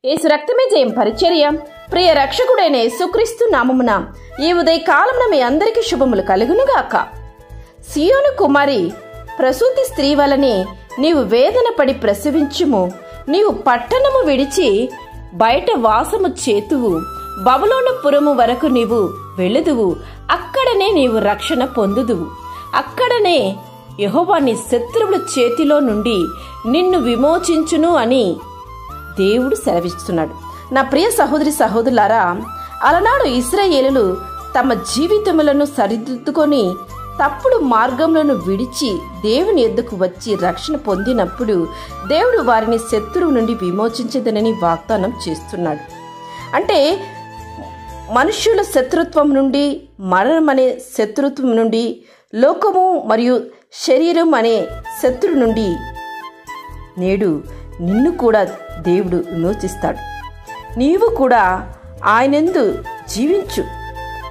యేసు రక్తమే జయం పరిచర్య. ప్రియ రక్షకుడైన యేసుక్రీస్తు నామమున ఈ ఉదయకాలమున మీ అందరికీ శుభములు కలుగునుగాక. సియోను కుమారి, ప్రసూతి స్త్రీ వలనే నీవు వేదన పడి ప్రసవించుము. నీవు పట్టణము విడిచి బయట వాసము చేతువు. బబులోను పురము వరకు నీవు వెళ్ళుదువు. అక్కడనే నీవు రక్షణ పొందుదువు. అక్కడనే యెహోవా నీ శత్రువుల చేతిలో నుండి నిన్ను విమోచించును అని దేవుడు సెలవిస్తున్నాడు. నా ప్రియ సహోదరి సహోదరులారా, అలనాడు ఇశ్రాయేలులు తమ జీవితములను సరిదిద్దుకొని తప్పుడు మార్గములను విడిచి దేవుని యొద్దకు వచ్చి రక్షణ పొందినప్పుడు దేవుడు వారిని శత్రువు నుండి విమోచించదనని వాగ్దానం చేస్తున్నాడు. అంటే మనుష్యుల శత్రుత్వం నుండి, మరణం అనే శత్రుత్వం నుండి, లోకము మరియు శరీరం అనే శత్రు నుండి నేడు నిన్ను కూడా దేవుడు విమోచిస్తాడు. నీవు కూడా ఆయనందు జీవించు.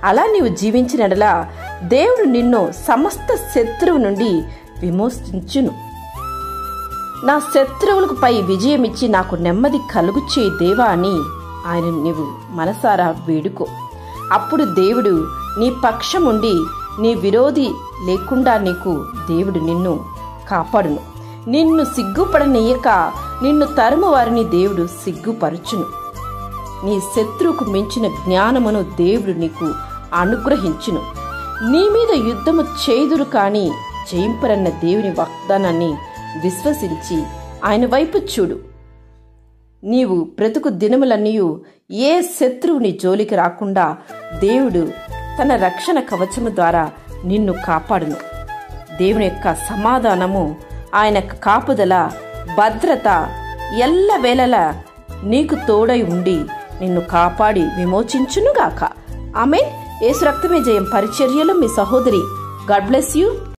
అలా నీవు జీవించినడలా దేవుడు నిన్ను సమస్త శత్రువు నుండి విమోచించును. నా శత్రువులకు పై విజయం ఇచ్చి నాకు నెమ్మది కలుగు చేయి దేవా అని ఆయన నీవు మనసారా వేడుకో. అప్పుడు దేవుడు నీ పక్షముండి నీ విరోధి లేకుండా నీకు దేవుడు నిన్ను కాపాడును. నిన్ను సిగ్గుపడనీయక నిన్ను తరుము వారిని దేవుడు సిగ్గుపరచును. నీ శత్రువుకు మించిన జ్ఞానమును దేవుడు నీకు అనుగ్రహించును. నీ మీద యుద్ధము చేదురు కాని జయింపరన్న దేవుని వాగ్దానాన్ని విశ్వసించి ఆయన వైపు చూడు. నీవు బ్రతుకు దినములన్నీ ఏ శత్రువుని జోలికి రాకుండా దేవుడు తన రక్షణ కవచము ద్వారా నిన్ను కాపాడును. దేవుని యొక్క సమాధానము, ఆయన కాపుదల, భద్రత ఎల్లవేళలా నీకు తోడై ఉండి నిన్ను కాపాడి విమోచించునుగాక. ఆమేన్. యేసు రక్తమే జయం పరిచర్యలో మీ సహోదరి. God bless you.